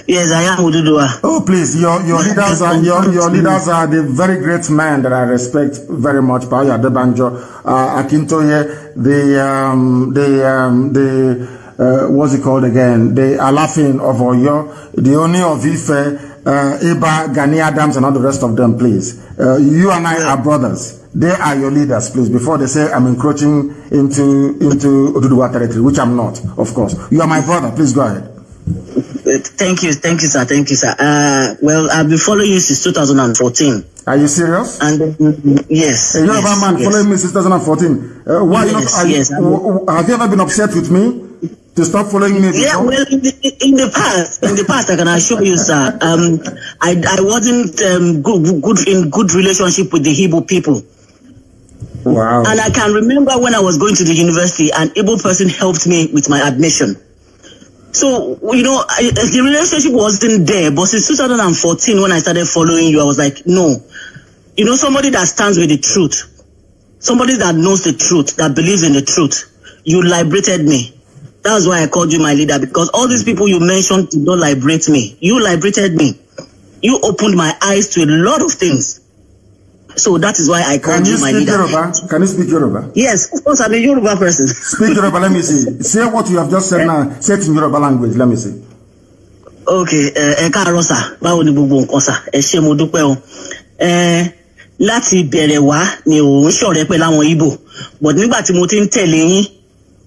Yes, I am Ududua. Oh, please, your leaders are the very great men that I respect very much. Paya Debanjo, Akintoye, what's it called again? The Alafin of Oyo, the Oni of Ife, Iba, Gani Adams, and all the rest of them, please. You and I are brothers. They are your leaders, please, before they say I'm encroaching into Ududua territory, which I'm not, of course. You are my brother. Please go ahead. Thank you, sir. Well, I've been following you since 2014. Are you serious? And yes. You're a man following me since 2014. Why yes, have you ever been upset with me to stop following me? Yeah, well, in the past, I can assure you, sir. I wasn't in good relationship with the Igbo people. Wow. And I can remember when I was going to the university, an Igbo person helped me with my admission. So, the relationship wasn't there, but since 2014, when I started following you, I was like, no. Somebody that stands with the truth, somebody that knows the truth, that believes in the truth, you liberated me. That's why I called you my leader, because all these people you mentioned did not liberate me. You liberated me. You opened my eyes to a lot of things. So that is why I called you my leader. Yoruba? Can you speak Yoruba? Yes, of course, I'm a Yoruba person. Speak Yoruba, let me see. Say what you have just said now. Say it in Yoruba language, let me see. Okay, káàárọ̀ sà, báwo ni gbogbo nǹkan sà? Ẹ ṣé mo dúpẹ́ o. Láti bẹ̀rẹ̀ wá ni ò ń ṣọ̀rẹ́ pẹ̀lú àwọn Igbo. But nígbà tí mo ti ń tẹ̀lé yín,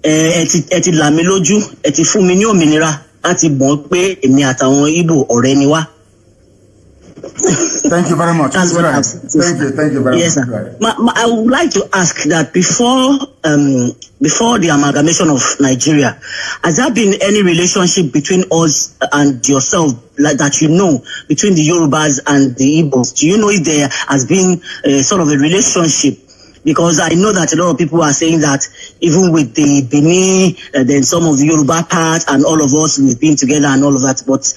ẹ ti là mí lójú, ẹ ti fún mi ní òmìnira láti mọ̀ pé èmi àtàwọn Igbo ọ̀rẹ́ ni wá. Thank you very much. That's what right. Thank you very much. Yes, sir. I would like to ask that before the amalgamation of Nigeria, has there been any relationship between us and yourself, like that between the Yorubas and the Igbos? Do you know if there has been sort of a relationship? Because I know that a lot of people are saying that even with the Benin, then some of the Yoruba part and all of us, we've been together and all of that, but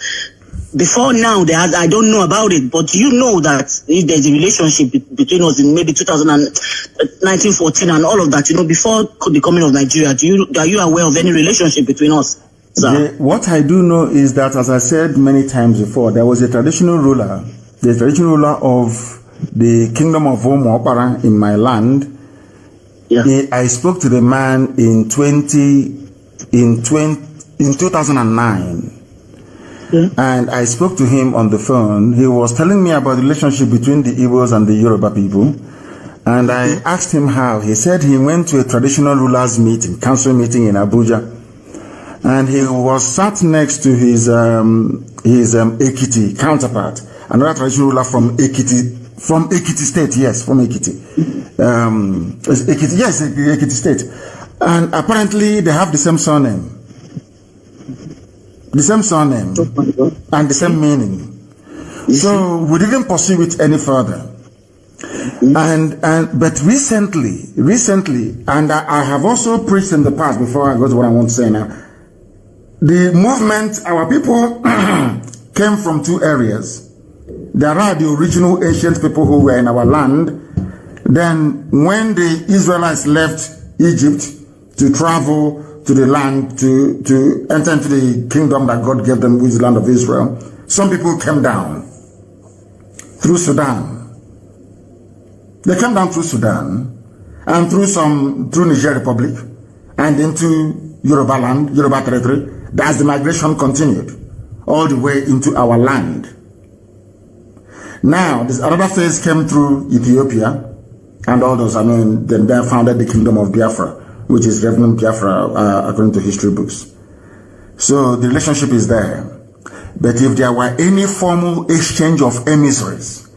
before now, I don't know about it, but you know that if there's a relationship between us in maybe 1914 and all of that, before the coming of Nigeria, are you aware of any relationship between us? What I do know is that, as I said many times before, there was a traditional ruler, of the kingdom of Omo in my land. Yeah. I spoke to the man in 2009. And I spoke to him on the phone. He was telling me about the relationship between the Igbos and the Yoruba people. And I asked him how. He said he went to a traditional rulers meeting, council meeting in Abuja. And he was sat next to his Ekiti counterpart, another traditional ruler from Ekiti State, yes, from Ekiti. Ekiti State. And apparently they have the same surname. The same surname and the same meaning. So we didn't pursue it any further. But recently, and I have also preached in the past, before I go to what I want to say now, the movement, our people came from two areas. There are the original ancient people who were in our land. Then when the Israelites left Egypt to travel to the land, to enter into the kingdom that God gave them, which is the land of Israel, some people came down through Sudan. They came down through Sudan and through Niger Republic and into Yoruba land, Yoruba territory. As the migration continued all the way into our land. Now, this another phase came through Ethiopia and all those, then they founded the kingdom of Biafra, which is Reverend Biafra, according to history books. So the relationship is there. But if there were any formal exchange of emissaries,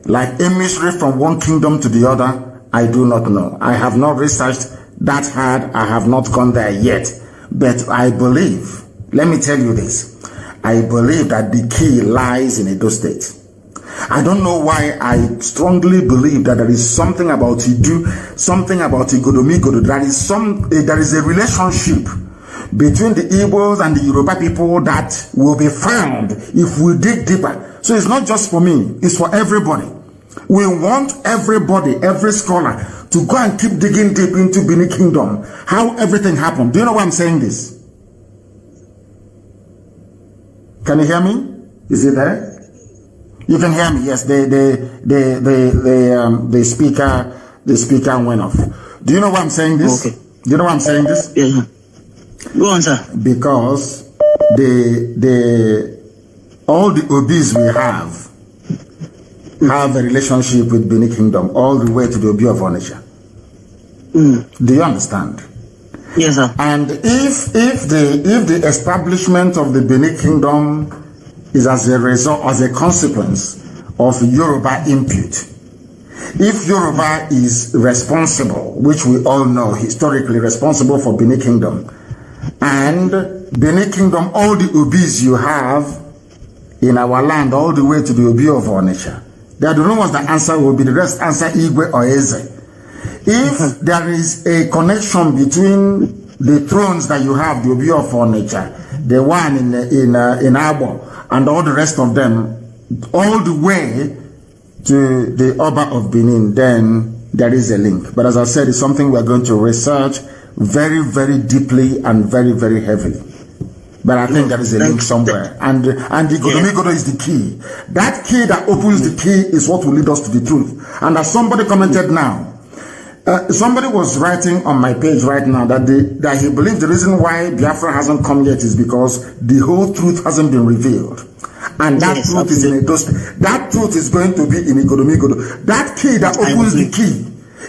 like emissary from one kingdom to the other, I do not know. I have not researched that hard. I have not gone there yet. But I believe, let me tell you this, I believe that the key lies in Edo State. I don't know why I strongly believe that there is something about Idu, something about Igodomigodo. There is a relationship between the Igbos and the Yoruba people that will be found if we dig deeper. So it's not just for me, it's for everybody. We want everybody, every scholar, to go and keep digging deep into Benin Kingdom, how everything happened. Do you know why I'm saying this? Can you hear me? Is it there? You can hear me. Yes. The speaker went off. Do you know why I'm saying this? Okay. Do you know why I'm saying this? Yeah. Go on, sir. Because all the Obis we have a relationship with Benin Kingdom all the way to the Obi of Onitsha. Do you understand? Yes, sir. And if the establishment of the Benin Kingdom is as a result, as a consequence of Yoruba input, if Yoruba is responsible, which we all know historically responsible for Benin Kingdom, and Benin Kingdom, all the Obis you have in our land, all the way to the Obi of Onitsha, I don't know what the answer will be. The rest answer Igwe or Eze. If there is a connection between the thrones that you have, the Obi of Onitsha, the one in Abo, and all the rest of them, all the way to the Oba of Benin, then there is a link. But as I said, it's something we're going to research very, very deeply and very, very heavily. But I think there is a link somewhere. And the Godomigodo is the key. That key that opens the key is what will lead us to the truth. And as somebody commented now, somebody was writing on my page right now that he believes the reason why Biafra hasn't come yet is because the whole truth hasn't been revealed. And that truth is in a dust. That truth is going to be in Godomigodo. That key that opens the key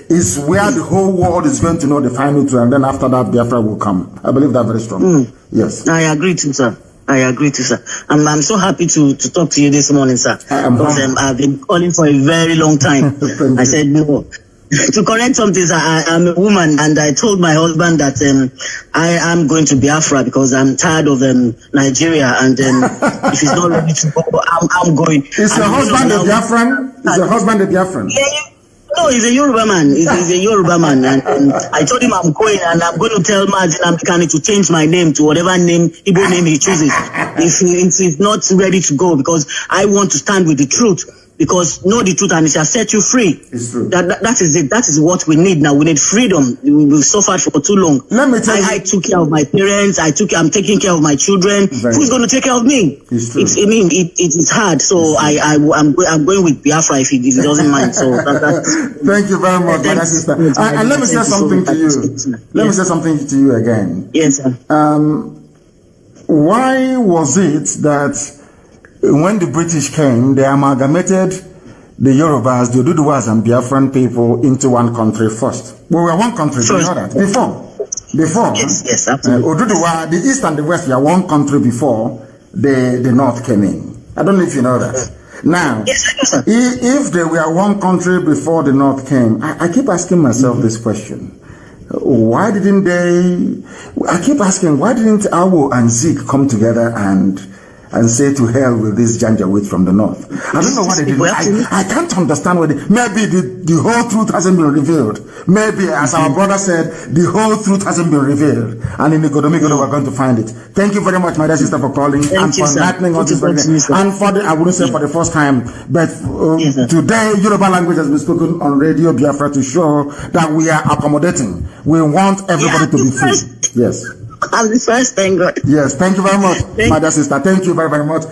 is where the whole world is going to know the final truth, and then after that, Biafra will come. I believe that very strongly. Yes. I agree to, sir. I agree to, sir. I'm so happy to talk to you this morning, sir. Because I've been calling for a very long time. I said no. To correct something, sir, I'm a woman, and I told my husband that I am going to Biafra because I'm tired of Nigeria, and if he's not ready to go, I'm going. Is your husband a Biafran? Is your husband a Biafran? Yeah. No, he's a Yoruba man. He's a Yoruba man. And I told him I'm going, and I'm going to tell Mazi Nnamdi Kanu to change my name to whatever Igbo name he chooses. If he's not ready to go, because I want to stand with the truth. Because know the truth and it shall set you free. It's true. That is it. That is what we need now. We need freedom. We've suffered for too long. Let me tell you. I took care of my parents. I'm taking care of my children. Who's going to take care of me? It's true. It is hard. So I'm going with Biafra if he doesn't mind. So thank you very much, my sister. And let me say something to you. Let me say something to you again. Yes, sir. Why was it that when the British came, they amalgamated the Yorubas, the Oduduwas, and Biafran people into one country first? We were one country, do you know that? Before. Yes, absolutely. Oduduwa, the East and the West were one country before the North came in. I don't know if you know that. Now, if they were one country before the North came, I keep asking myself this question. Why didn't Awo and Zeke come together and say to hell with this Janjaweed from the North? I don't know what they did. I can't understand what maybe the whole truth hasn't been revealed. Maybe, as our brother said, the whole truth hasn't been revealed. And in the Godomigodo, we're going to find it. Thank you very much, my dear sister, for calling and for enlightening on this. And for the, I wouldn't say for the first time, but today, Yoruba language has been spoken on Radio Biafra to show that we are accommodating. We want everybody to be free. Yes. I'm the first, thank God. Yes, thank you very much, my dear sister. Thank you very, very much.